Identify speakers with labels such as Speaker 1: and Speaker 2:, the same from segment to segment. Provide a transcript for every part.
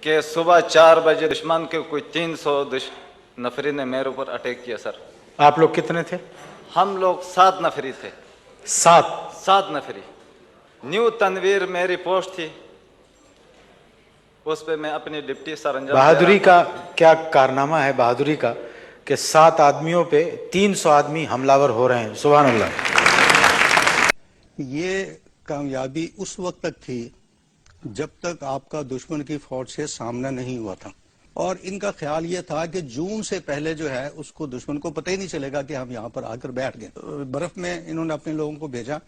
Speaker 1: कि सुबह 4 बजे दुश्मन के कोई 300 नफरी ने मेरे ऊपर अटैक किया सर।
Speaker 2: आप लोग कितने थे?
Speaker 1: हम लोग 7 नफरी थे। 7 नफरी। न्यू तनवीर मेरी पोस्ट थी, उस पे मैं अपनी डिप्टी सरंजाम।
Speaker 2: बहादुरी का क्या कारनामा है बहादुरी का कि 7 आदमियों पे 300 आदमी हमलावर हो रहे हैं। सुभान अल्लाह।
Speaker 3: ये कामयाबी उस वक्त तक थी जब तक आपका दुश्मन की फौज से सामना नहीं हुआ था, और इनका ख्याल ये था कि जून से पहले जो है उसको दुश्मन को पता ही नहीं चलेगा कि हम यहाँ पर आकर बैठ गए। बर्फ में इन्होंने अपने लोगों को भेजा,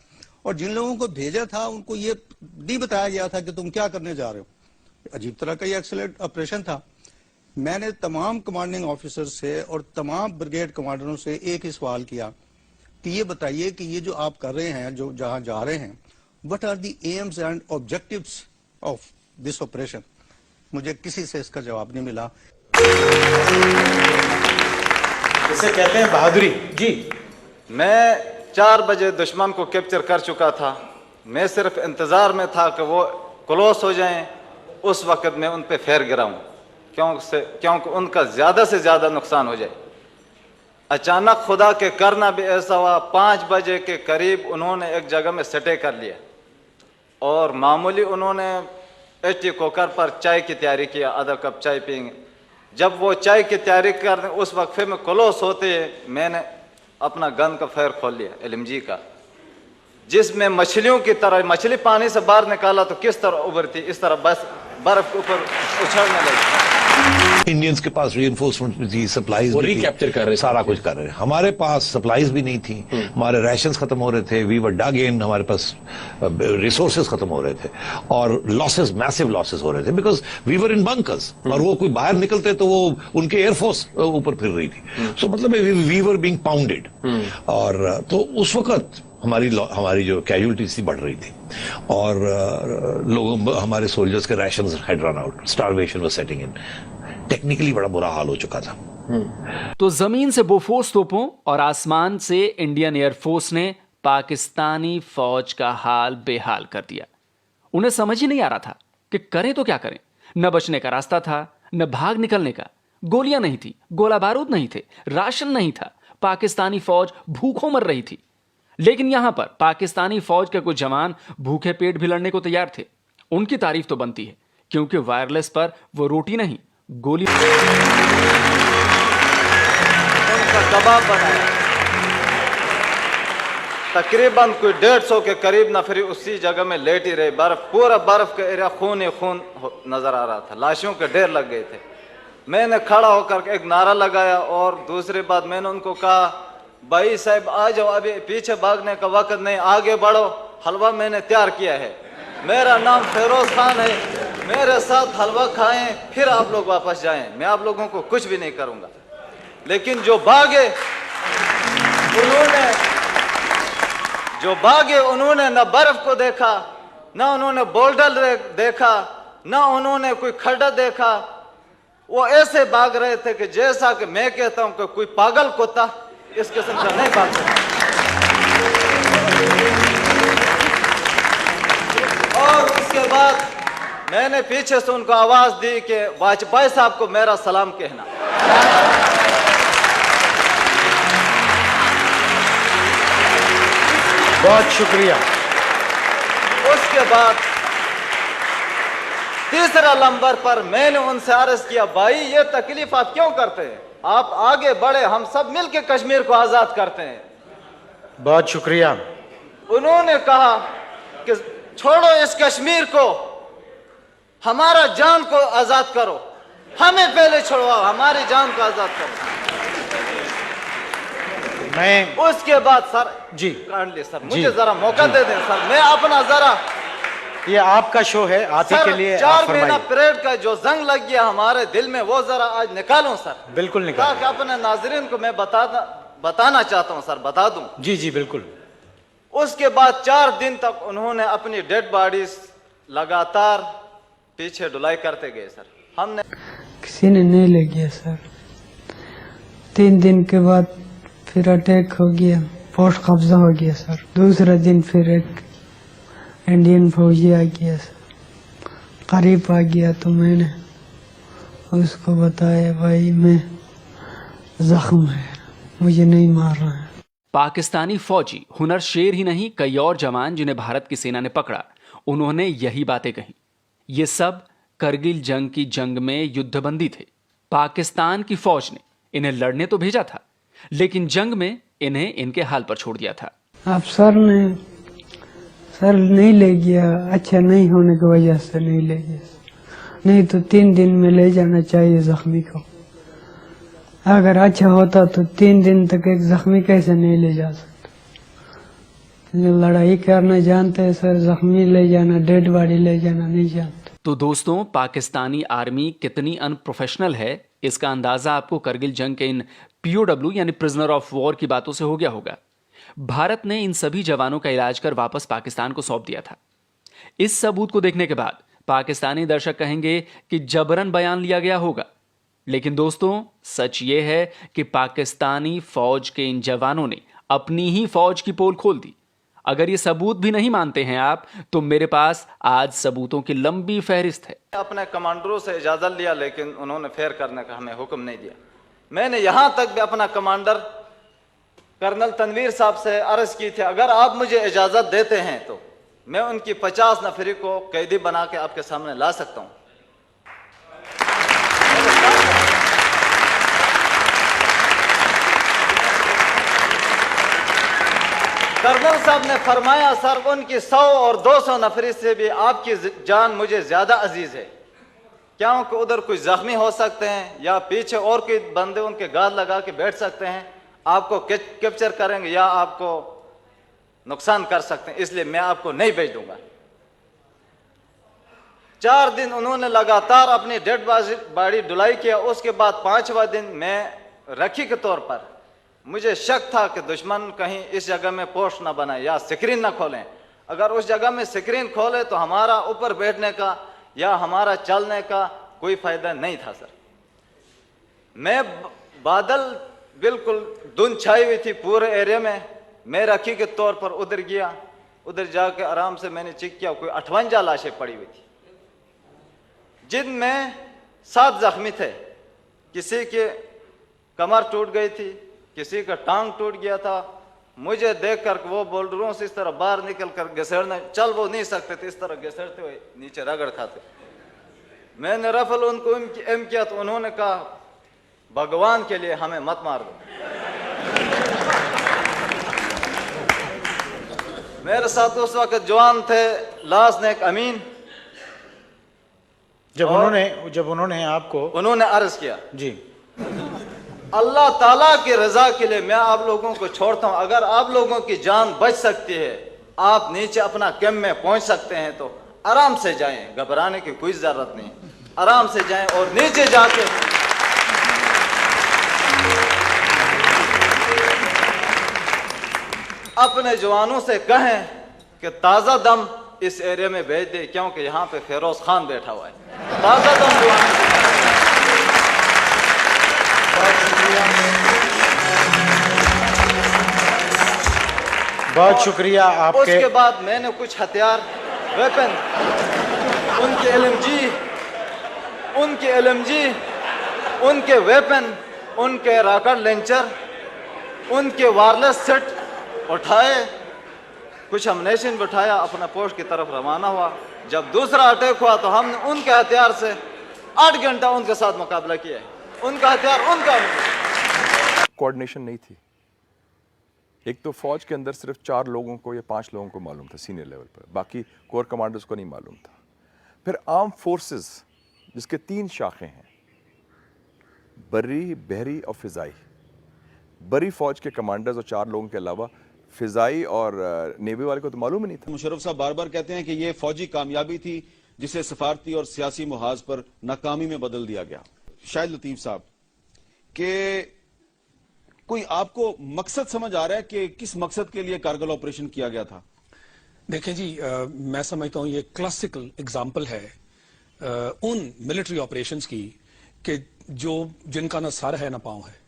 Speaker 3: और जिन लोगों को भेजा था उनको ये नहीं बताया गया था कि तुम क्या करने जा रहे हो। अजीब तरह का ये एक्सीलेंट ऑपरेशन था। मैंने तमाम कमांडिंग ऑफिसर से और तमाम ब्रिगेड कमांडरों से एक ही सवाल किया कि ये बताइए कि ये जो आप कर रहे हैं, जो जहां जा रहे हैं, what are the aims and objectives of this operation. मुझे किसी से इसका जवाब नहीं मिला।
Speaker 2: इसे कहते हैं बहादुरी। जी,
Speaker 1: मैं 4 बजे दुश्मन को कैप्चर कर चुका था। मैं सिर्फ इंतजार में था कि वो क्लोज हो जाएं, उस वक्त मैं उन पे फेर गिराऊं, क्योंकि उनका ज्यादा से ज्यादा नुकसान हो जाए। अचानक खुदा के करना भी ऐसा हुआ, 5 बजे के करीब उन्होंने एक जगह में सटे कर लिया, और मामूली उन्होंने एटी कुकर पर चाय की तैयारी किया, आधा कप चाय पियेंगे। जब वो चाय की तैयारी कर रहे उस वक्फे में क्लोज होते मैंने अपना गन का फायर खोल लिया, LMG का, जिसमें मछलियों की तरह मछली पानी से बाहर निकाला तो किस तरह उभरती, इस तरह बस बर्फ के ऊपर उछलने लगी।
Speaker 4: इंडियंस के पास रीइंफोर्समेंट थी, सप्लाईज
Speaker 5: वो रिकैप्चर कर रहे,
Speaker 4: सारा कुछ कर रहे। हमारे पास सप्लाईज भी नहीं थी, हमारे राशंस खत्म हो रहे थे, वी वर डग इन, हमारे पास रिसोर्सेज खत्म हो रहे थे, और लॉसेस, मैसिव लॉसेस हो रहे थे, because we were in bunkers, और वो कोई बाहर निकलते तो वो उनके एयरफोर्स ऊपर फिर रही थी। सो मतलब वी वर बीइंग पाउंडेड, और तो उस वक्त हमारी जो कैजुअलिटीज थी बढ़ रही थी, और लोगों, हमारे सोल्जर्स के rations had run out, starvation was setting in, technically बड़ा बुरा हाल हो चुका था।
Speaker 6: तो जमीन से बोफोर्स तोपों और आसमान से इंडियन एयरफोर्स ने पाकिस्तानी फौज का हाल बेहाल कर दिया। उन्हें समझ ही नहीं आ रहा था कि करें तो क्या करें। न बचने का रास्ता था, न भाग निकलने का। गोलियां नहीं थी, गोला बारूद नहीं थे, राशन नहीं था। पाकिस्तानी फौज भूखों मर रही थी। लेकिन यहां पर पाकिस्तानी फौज के कुछ जवान भूखे पेट भी लड़ने को तैयार थे। उनकी तारीफ तो बनती है, क्योंकि वायरलेस पर वो रोटी नहीं, गोली
Speaker 1: उनका दबाव बनाया। तकरीबन कोई 150 के करीब नफरी उसी जगह में लेट ही रहे। पूरा बर्फ का एरिया खून ही खून नजर आ रहा था, लाशों के ढेर लग गए थे। मैंने खड़ा होकर एक नारा लगाया, और दूसरी बात मैंने उनको कहा, भाई साहब आ जाओ, अभी पीछे भागने का वक्त नहीं, आगे बढ़ो। हलवा मैंने तैयार किया है, मेरा नाम फिरोज खान है, मेरे साथ हलवा खाएं, फिर आप लोग वापस जाएं, मैं आप लोगों को कुछ भी नहीं करूंगा। लेकिन जो भागे उन्होंने न बर्फ को देखा, न उन्होंने बोल्डर देखा, न उन्होंने कोई खड्डा देखा। वो ऐसे भाग रहे थे कि जैसा कि मैं कहता हूं कि कोई पागल कुत्ता इस किस्म का नहीं भागता। और उसके बाद मैंने पीछे से उनको आवाज दी कि वाजपेयी साहब को मेरा सलाम कहना।
Speaker 2: बहुत शुक्रिया।
Speaker 1: उसके बाद तीसरा नंबर पर मैंने उनसे अर्ज किया, भाई ये तकलीफ आप क्यों करते हैं, आप आगे बढ़े, हम सब मिलकर कश्मीर को आजाद करते हैं।
Speaker 2: बहुत शुक्रिया।
Speaker 1: उन्होंने कहा कि छोड़ो इस कश्मीर को, हमारा जान को आजाद करो, हमें पहले छोड़वाओ, हमारी जान को आजाद करो।
Speaker 2: मैं
Speaker 1: उसके बाद सर
Speaker 2: जी
Speaker 1: काइंडली सर मुझे जरा मौका दे दें सर, मैं अपना जरा,
Speaker 2: ये आपका शो है, आप ही के लिए
Speaker 1: 4 महीना पीरियड का जो जंग लग गया हमारे दिल में, वो जरा आज निकालूं सर।
Speaker 2: बिल्कुल निकाल।
Speaker 1: अपने नाजरीन को मैं बताना चाहता हूं सर, बता दूं।
Speaker 2: जी जी बिल्कुल।
Speaker 1: उसके बाद 4 दिन तक उन्होंने अपनी डेड बॉडीज लगातार पीछे ढुलाई करते गए सर। हमने
Speaker 7: किसी ने नहीं ले गया सर। 3 दिन के बाद फिर अटैक हो गया, पोस्ट कब्जा हो गया सर। दूसरा दिन फिर एक इंडियन फौजी आ गया सर, करीब आ गया तो मैंने उसको बताया भाई मैं जख्म है, मुझे नहीं मार रहा है।
Speaker 6: पाकिस्तानी फौजी हुनर शेर ही नहीं, कई और जवान जिन्हें भारत की सेना ने पकड़ा, उन्होंने यही बातें कही। ये सब करगिल जंग की जंग में युद्धबंदी थे। पाकिस्तान की फौज ने इन्हें लड़ने तो भेजा था, लेकिन जंग में इन्हें इनके हाल पर छोड़ दिया था।
Speaker 7: अब सर नहीं ले गया, अच्छा नहीं होने की वजह से नहीं ले गया, नहीं तो 3 दिन में ले जाना चाहिए जख्मी को। अगर अच्छा होता तो 3 दिन तक एक जख्मी कैसे नहीं ले जा सकता। लड़ाई करना जानते हैं सर, जख्मी ले जाना, डेड बॉडी ले जाना नहीं जानते।
Speaker 6: तो दोस्तों, पाकिस्तानी आर्मी कितनी अनप्रोफेशनल है, इसका अंदाजा आपको करगिल जंग के इन POW यानी प्रिजनर ऑफ वॉर की बातों से हो गया होगा। भारत ने इन सभी जवानों का इलाज कर वापस पाकिस्तान को सौंप दिया था। इस सबूत को देखने के बाद पाकिस्तानी दर्शक कहेंगे कि जबरन बयान लिया गया होगा, लेकिन दोस्तों सच ये है कि पाकिस्तानी फौज के इन जवानों ने अपनी ही फौज की पोल खोल दी। अगर ये सबूत भी नहीं मानते हैं आप, तो मेरे पास आज सबूतों की लंबी फहरिस्त है।
Speaker 1: अपने कमांडरों से इजाजत लिया, लेकिन उन्होंने फेर करने का हमें हुक्म नहीं दिया। मैंने यहां तक भी अपना कमांडर कर्नल तनवीर साहब से अर्ज की थी, अगर आप मुझे इजाजत देते हैं तो मैं उनकी 50 नफरी को कैदी बना के आपके सामने ला सकता हूं। कर्नल साहब ने फरमाया, सर उनकी 100 और 200 नफरी से भी आपकी जान मुझे ज्यादा अजीज है, क्योंकि उधर कोई जख्मी हो सकते हैं या पीछे और कोई बंदे उनके गाल लगा के बैठ सकते हैं, आपको कैप्चर करेंगे या आपको नुकसान कर सकते हैं, इसलिए मैं आपको नहीं भेज दूंगा। 4 दिन उन्होंने लगातार अपनी डेड बॉडी ढुलाई किया। उसके बाद 5वां दिन मैं रखी के तौर पर मुझे शक था कि दुश्मन कहीं इस जगह में पोस्ट ना बनाए या स्क्रीन ना खोलें। अगर उस जगह में स्क्रीन खोले तो हमारा ऊपर बैठने का या हमारा चलने का कोई फायदा नहीं था। सर मैं बादल बिल्कुल धुंध छाई हुई थी पूरे एरिया में, मैं रखी के तौर पर उधर गया। उधर जाके आराम से मैंने चेक किया, कोई 58 लाशें पड़ी हुई थी, जिनमें 7 जख्मी थे। किसी के कमर टूट गई थी, किसी का टांग टूट गया था। मुझे देखकर वो बोल्डरों से इस तरह बाहर निकल कर घसेड़ने, चल वो नहीं सकते थे, इस तरह घसेड़ते हुए नीचे रगड़ खाते। मैंने रफल उनको एम किया तो उन्होंने कहा, भगवान के लिए हमें मत मार दो। मेरे साथ उस वक्त जवान थे लासनेक अमीन।
Speaker 2: जब उन्होंने आपको
Speaker 1: उन्होंने अर्ज किया,
Speaker 2: जी
Speaker 1: अल्लाह ताला की रजा के लिए मैं आप लोगों को छोड़ता हूं, अगर आप लोगों की जान बच सकती है, आप नीचे अपना कैंप में पहुंच सकते हैं तो आराम से जाएं, घबराने की कोई जरूरत नहीं, आराम से जाएं और नीचे जाके अपने जवानों से कहें कि ताजा दम इस एरिया में भेज दे, क्योंकि यहां पे फिरोज खान बैठा हुआ है। ताजा दम जवान।
Speaker 2: बहुत शुक्रिया आपके।
Speaker 1: उसके बाद मैंने कुछ हथियार, वेपन, उनके LMG, उनके वेपन, उनके रॉकेट लॉन्चर, उनके वायरलेस सेट उठाए, कुछ अम्युनिशन उठाया, अपना पोस्ट की तरफ रवाना हुआ। जब दूसरा अटैक हुआ तो हमने उनके हथियार से 8 घंटा उनके साथ मुकाबला किया है। उनका हथियार उनका
Speaker 5: कोऑर्डिनेशन नहीं थी। एक तो फौज के अंदर सिर्फ 4 लोगों को या 5 लोगों को मालूम था सीनियर लेवल पर, बाकी कोर कमांडर्स को नहीं मालूम था। फिर आर्म फोर्सेस जिसके 3 शाखें हैं, बर्री, बहरी और फिजाई। बरी फौज के कमांडर्स और 4 लोगों के अलावा फिजाई और नेवी वाले को तो मालूम ही नहीं था।
Speaker 8: मुशर्रफ साहब बार बार कहते हैं कि ये फौजी कामयाबी थी जिसे सफारती और सियासी मुहाज पर नाकामी में बदल दिया गया। शायद लतीफ साहब के कोई आपको मकसद समझ आ रहा है कि किस मकसद के लिए कारगिल ऑपरेशन किया गया था?
Speaker 9: देखें जी, मैं समझता हूं ये क्लासिकल एग्जाम्पल है उन मिलिट्री ऑपरेशंस की कि जिनका ना सर है ना पांव है।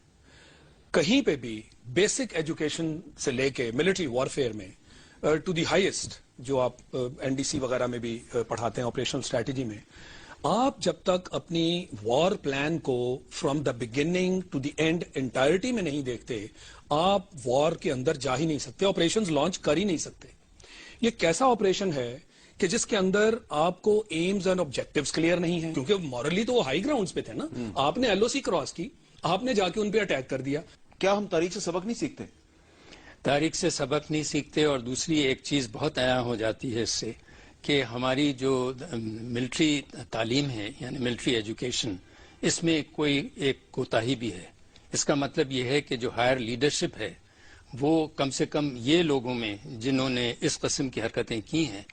Speaker 9: कहीं पे भी बेसिक एजुकेशन से लेके मिलिट्री वॉरफेयर में टू द हाईएस्ट, जो आप NDC वगैरह में भी पढ़ाते हैं ऑपरेशनल स्ट्रैटेजी में, आप जब तक अपनी वॉर प्लान को from the beginning to the end entirety में नहीं देखते, आप वॉर के अंदर जा ही नहीं सकते, ऑपरेशंस लॉन्च कर ही नहीं सकते। ये कैसा ऑपरेशन है कि जिसके अंदर आपको एम्स एंड ऑब्जेक्टिव्स क्लियर नहीं है, क्योंकि मॉरली तो वो हाई ग्राउंड्स पे थे ना। आपने एलओसी क्रॉस की, आपने जाके उन पे अटैक कर दिया।
Speaker 8: क्या हम तारीख से सबक नहीं सीखते?
Speaker 10: तारीख से सबक नहीं सीखते, और दूसरी एक चीज बहुत आया हो जाती है इससे कि हमारी जो मिलिट्री तालीम है, यानी मिलिट्री एजुकेशन, इसमें कोई एक कोताही भी है। इसका मतलब यह है कि जो हायर लीडरशिप है वो कम से कम ये लोगों में जिन्होंने इस किस्म की हरकतें की हैं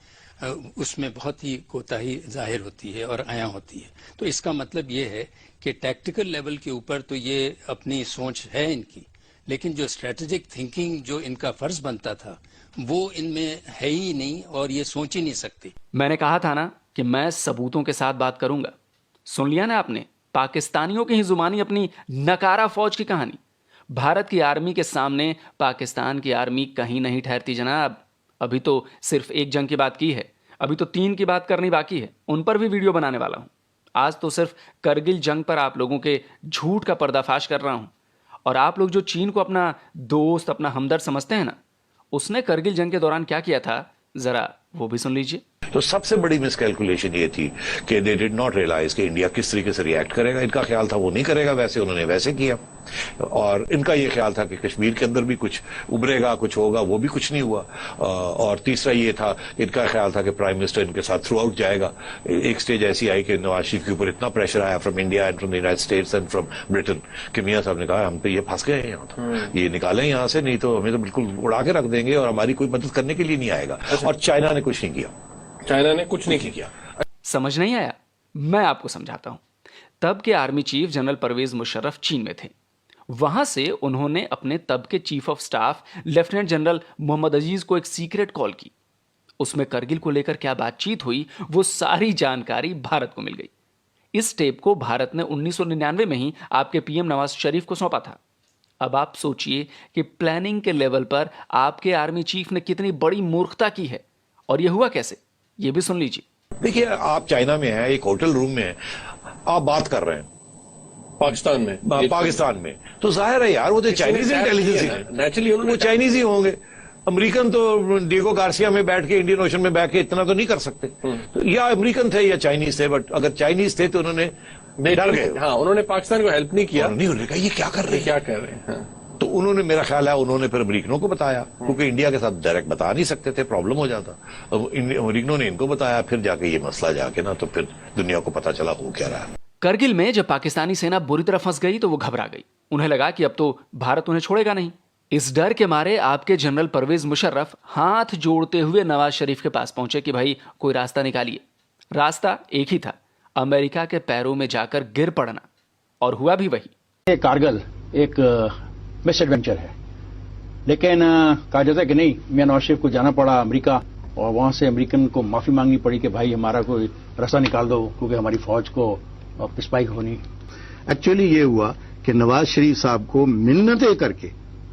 Speaker 10: उसमें बहुत ही कोताही जाहिर होती है और आया होती है। तो इसका मतलब ये है कि टैक्टिकल लेवल के ऊपर तो ये अपनी सोच है इनकी, लेकिन जो स्ट्रेटेजिक थिंकिंग जो इनका फर्ज बनता था वो इनमें है ही नहीं, और ये सोच ही नहीं सकते।
Speaker 6: मैंने कहा था ना कि मैं सबूतों के साथ बात करूंगा। सुन लिया ना आपने, पाकिस्तानियों की ही जुबानी अपनी नकारा फौज की कहानी। भारत की आर्मी के सामने पाकिस्तान की आर्मी कहीं नहीं ठहरती जनाब। अभी तो सिर्फ एक जंग की बात की है, अभी तो 3 की बात करनी बाकी है, उन पर भी वीडियो बनाने वाला हूं। आज तो सिर्फ करगिल जंग पर आप लोगों के झूठ का पर्दाफाश कर रहा हूं। और आप लोग जो चीन को अपना दोस्त, अपना हमदर्द समझते हैं ना, उसने करगिल जंग के दौरान क्या किया था, जरा वो भी सुन लीजिए।
Speaker 4: तो सबसे बड़ी मिसकैलकुलेशन ये थी कि दे डिड नॉट रियलाइज कि इंडिया किस तरीके से रिएक्ट करेगा। इनका ख्याल था वो नहीं करेगा वैसे, उन्होंने वैसे किया। और इनका ये ख्याल था कि कश्मीर के अंदर भी कुछ उभरेगा, कुछ होगा, वो भी कुछ नहीं हुआ। और तीसरा ये था, इनका ख्याल था कि प्राइम मिनिस्टर इनके साथ थ्रू आउट जाएगा। एक स्टेज ऐसी आई कि नवाज शरीफ के ऊपर इतना प्रेशर आया from India and from the United states and from Britain कि मियां साहब ने कहा हम तो ये फंस गए हैं यहाँ, तो ये निकालें यहाँ से, नहीं तो हमें तो बिल्कुल उड़ा के रख देंगे और हमारी कोई मदद करने के लिए नहीं आएगा। और चाइना ने कुछ नहीं किया,
Speaker 9: चाइना ने कुछ नहीं किया।
Speaker 6: समझ नहीं आया? मैं आपको समझाता हूं। तब के army chief general Pervez Musharraf चीन में थे। वहां से उन्होंने अपने तब के chief of staff lieutenant general Mohammad Aziz को एक सीक्रेट कॉल की। उसमें करगिल को लेकर क्या बातचीत हुई वो सारी जानकारी भारत को मिल गई। इस टेप को भारत ने 1999 में ही आपके पीएम नवाज शरीफ को सौंपा था। अब आप सोचिए कि प्लानिंग के लेवल पर आपके आर्मी चीफ ने कितनी बड़ी मूर्खता की है, और यह हुआ कैसे, ये भी सुन लीजिए।
Speaker 4: देखिए, आप चाइना में हैं, एक होटल रूम में हैं, आप बात कर रहे हैं
Speaker 9: पाकिस्तान में,
Speaker 4: तो जाहिर है यार वो तो चाइनीज इंटेलिजेंस ही है, नेचुरली वो चाइनीज ही होंगे। अमेरिकन तो डिएगो गार्सिया में बैठ के इंडियन ओशन में बैठ के इतना तो नहीं कर सकते। तो या अमेरिकन थे या चाइनीज थे, बट अगर चाइनीज थे तो उन्होंने डर गए।
Speaker 9: हाँ, उन्होंने पाकिस्तान को हेल्प नहीं किया,
Speaker 4: नहीं, उन्होंने कहा ये क्या कर रहे हैं। तो उन्होंने, मेरा ख्याल है उन्होंने फिर अमेरिकनों को बताया, क्योंकि इंडिया के साथ डायरेक्ट बता नहीं सकते थे, प्रॉब्लम हो जाता। अब अमेरिकनों ने इनको बताया, फिर जाके ये मसला जाके ना तो फिर दुनिया को पता चला हो क्या रहा।
Speaker 6: करगिल में जब पाकिस्तानी सेना बुरी तरह फंस गई तो वो घबरा गई। उन्हें लगा कि अब तो भारत उन्हें छोड़ेगा नहीं। इस डर के मारे आपके जनरल परवेज मुशर्रफ हाथ जोड़ते हुए नवाज शरीफ के पास पहुंचे कि भाई कोई रास्ता निकालिए। रास्ता एक ही था, अमेरिका के पैरों में जाकर गिर पड़ना, और हुआ भी वही।
Speaker 11: कारगिल एक मिस एडवेंचर है, लेकिन कहा जाता है कि नहीं, मियां नवाज शरीफ को जाना पड़ा अमेरिका, और वहां से अमेरिकन को माफी मांगनी पड़ी कि भाई हमारा कोई रास्ता निकाल दो, क्योंकि हमारी फौज को पिस्पाई होनी।
Speaker 3: एक्चुअली ये हुआ कि नवाज शरीफ साहब को मिन्नतें करके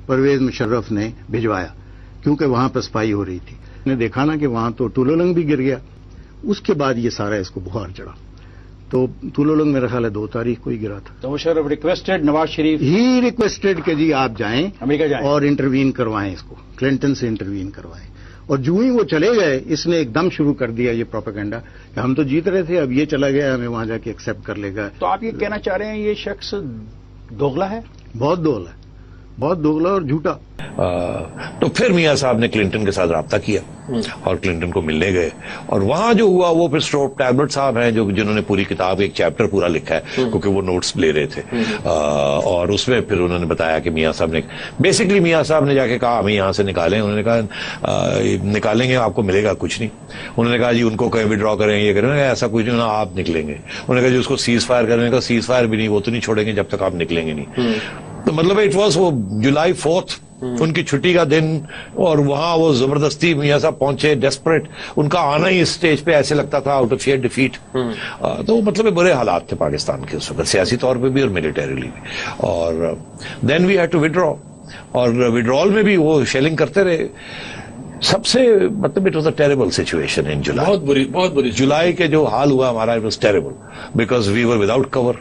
Speaker 3: परवेज मुशर्रफ ने भिजवाया, क्योंकि वहां पर स्पाई हो रही थी। ने देखा ना कि वहां तो टुलोलंग भी गिर गया। उसके बाद ये सारा इसको बुखार चढ़ा, तो टुलोलंग मेरा ख्याल है 2 तारीख को ही गिरा था।
Speaker 11: तो Musharraf requested, Nawaz Sharif
Speaker 3: he requested कि जी आप जाएं
Speaker 11: अमेरिका जाएं
Speaker 3: और इंटरवीन करवाएं, इसको क्लिंटन से इंटरवीन करवाएं। और जो ही वो चले गए, इसने एकदम शुरू कर दिया ये प्रोपेगेंडा कि हम तो जीत रहे थे, अब ये चला गया, हमें वहां जाके एक्सेप्ट कर लेगा।
Speaker 11: तो आप ये कहना चाह रहे हैं ये शख्स दोगला है?
Speaker 3: बहुत दोगला है, बहुत दोगला और झूठा।
Speaker 4: तो फिर मियां साहब ने क्लिंटन के साथ राब्ता किया और क्लिंटन को मिलने गए, और वहां जो हुआ वो फिर स्ट्रोप टैबलेट साहब हैं जिन्होंने पूरी किताब, एक चैप्टर पूरा लिखा है, क्योंकि वो नोट्स ले रहे थे। और उसमें फिर उन्होंने बताया कि मियां साहब ने, बेसिकली मियां साहब ने जाके कहा हमें यहां से निकालें। उन्होंने कहा निकालेंगे, आपको मिलेगा कुछ नहीं। उन्होंने कहा जी उनको कहीं विड्रॉ करें, ये करें, ऐसा कुछ नहीं, आप निकलेंगे। उन्होंने कहा जी उसको सीज फायर करने का, सीज फायर भी नहीं, वो तो नहीं छोड़ेंगे जब तक आप निकलेंगे नहीं। तो मतलब इट वॉज वो जुलाई 4 उनकी छुट्टी का दिन, और वहां वो जबरदस्ती मियां साहब पहुंचे, डेस्परेट। उनका आना ही इस स्टेज पे ऐसे लगता था आउट ऑफ फियर डिफीट। तो मतलब बुरे हालात थे पाकिस्तान के उस वक्त, सियासी तौर पे भी और मिलिटरीली भी। और then we had to withdraw, और विड्रॉल में भी वो शेलिंग करते रहे। सबसे मतलब it was a terrible situation in July,
Speaker 9: बहुत बुरी
Speaker 4: जुलाई के जो हाल हुआ हमारा, it was terrible because we were without cover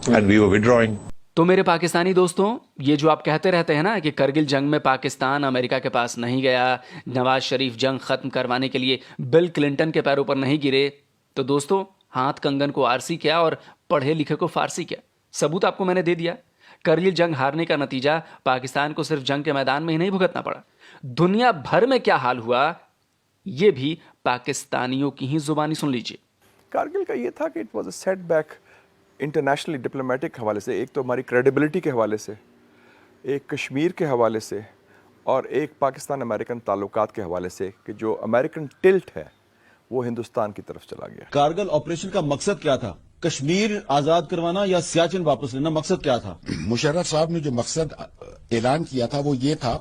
Speaker 4: and we were withdrawing.
Speaker 6: तो मेरे पाकिस्तानी दोस्तों, ये जो आप कहते रहते हैं ना कि करगिल जंग में पाकिस्तान अमेरिका के पास नहीं गया, नवाज शरीफ जंग खत्म करवाने के लिए बिल क्लिंटन के पैरों पर नहीं गिरे, तो दोस्तों हाथ कंगन को आरसी क्या और पढ़े लिखे को फारसी क्या। सबूत आपको मैंने दे दिया। करगिल जंग हारने का नतीजा पाकिस्तान को सिर्फ जंग के मैदान में ही नहीं भुगतना पड़ा, दुनिया भर में क्या हाल हुआ ये भी पाकिस्तानियों की ही जुबानी सुन लीजिए।
Speaker 5: कारगिल का ये था कि it was a setback internationally diplomatic हवाले से, एक तो हमारी क्रेडिबिलिटी के हवाले से, एक कश्मीर के हवाले से, और एक पाकिस्तान अमेरिकन ताल्लुकात के हवाले से कि जो अमेरिकन टिल्ट है वो हिंदुस्तान की तरफ चला गया।
Speaker 8: कारगिल ऑपरेशन का मकसद क्या था? कश्मीर आजाद करवाना या सियाचिन वापस लेना? मकसद क्या था?
Speaker 12: मुशर्रफ साहब ने जो मकसद ऐलान किया था वो ये था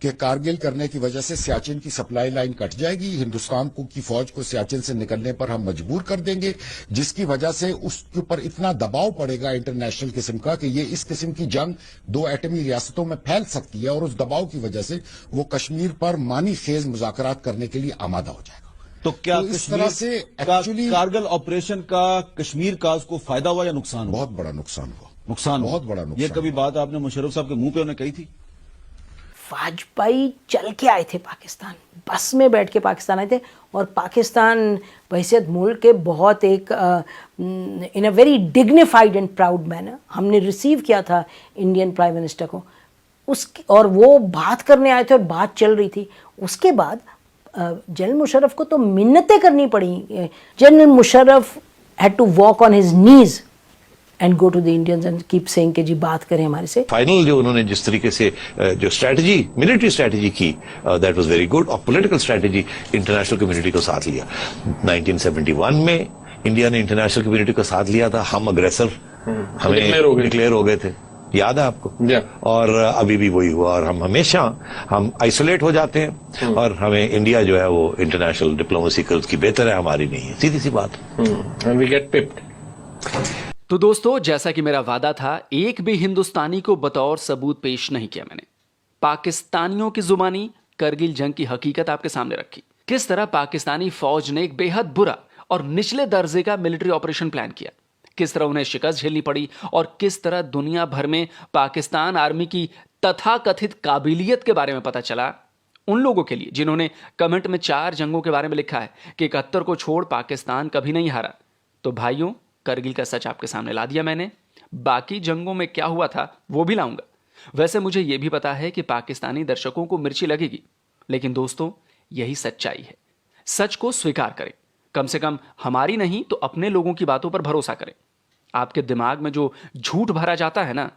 Speaker 12: कि कारगिल करने की वजह से सियाचिन की सप्लाई लाइन कट जाएगी, हिंदुस्तान की फौज को सियाचिन से निकलने पर हम मजबूर कर देंगे, जिसकी वजह से उसके ऊपर इतना दबाव पड़ेगा इंटरनेशनल किस्म का कि ये इस किस्म की जंग 2 एटमी रियासतों में फैल सकती है और उस दबाव की वजह से वो कश्मीर पर मानी खेज मुज़ाकरात करने के लिए आमादा हो जाएगा।
Speaker 8: तो क्या
Speaker 12: तो इस
Speaker 8: कश्मीर
Speaker 12: तरह से एक्चुअली
Speaker 8: कारगिल ऑपरेशन का कश्मीर का उसको फायदा हुआ या नुकसान हुआ?
Speaker 12: बहुत बड़ा नुकसान हुआ।
Speaker 8: नुकसान हुआ।
Speaker 12: बहुत बड़ा नुकसान।
Speaker 8: ये कभी बात आपने मुशर्रफ साहब के मुंह पे उन्हें कही थी?
Speaker 13: वाजपेयी चल के आए थे पाकिस्तान, बस में बैठ के पाकिस्तान आए थे, और पाकिस्तान बहैसियत मुल्क के बहुत एक in a very dignified and proud manner हमने रिसीव किया था इंडियन प्राइम मिनिस्टर को उसकी, और वो बात करने आए थे और बात चल रही थी। उसके बाद जनरल मुशर्रफ को तो मिन्नतें करनी पड़ी। General Musharraf had to walk on his knees and go to the Indians and keep saying कि जी बात करें हमारे से।
Speaker 4: फाइनल जो उन्होंने जिस तरीके से जो स्ट्रैटेजी, मिलिट्री स्ट्रैटेजी की, दैट वाज वेरी गुड, और पॉलिटिकल स्ट्रैटेजी इंटरनेशनल कम्युनिटी को साथ लिया। 1971 में इंडिया ने इंटरनेशनल कम्युनिटी को साथ लिया था, हम अग्रेसर हमें डिक्लेयर हो गए थे, याद है आपको? और अभी भी वही हुआ, और हम हमेशा आइसोलेट हो जाते हैं और हमें इंडिया जो है वो इंटरनेशनल डिप्लोमेसी की उसकी बेहतर है, हमारी नहीं है, सीधी सी बात।
Speaker 9: We get pipped.
Speaker 6: तो दोस्तों, जैसा कि मेरा वादा था, एक भी हिंदुस्तानी को बतौर सबूत पेश नहीं किया मैंने। पाकिस्तानियों की जुबानी करगिल जंग की हकीकत आपके सामने रखी। किस तरह पाकिस्तानी फौज ने एक बेहद बुरा और निचले दर्जे का मिलिट्री ऑपरेशन प्लान किया, किस तरह उन्हें शिकस्त झेलनी पड़ी, और किस तरह दुनिया भर में पाकिस्तान आर्मी की तथाकथित काबिलियत के बारे में पता चला उन लोगों के लिए जिन्होंने कमेंट में 4 जंगों के बारे में लिखा है कि 71 को छोड़ पाकिस्तान कभी नहीं हारा। तो भाइयों, करगिल का सच आपके सामने ला दिया मैंने। बाकी जंगों में क्या हुआ था वो भी लाऊंगा। वैसे मुझे यह भी पता है कि पाकिस्तानी दर्शकों को मिर्ची लगेगी, लेकिन दोस्तों यही सच्चाई है। सच को स्वीकार करें, कम से कम हमारी नहीं तो अपने लोगों की बातों पर भरोसा करें। आपके दिमाग में जो झूठ भरा जाता है ना,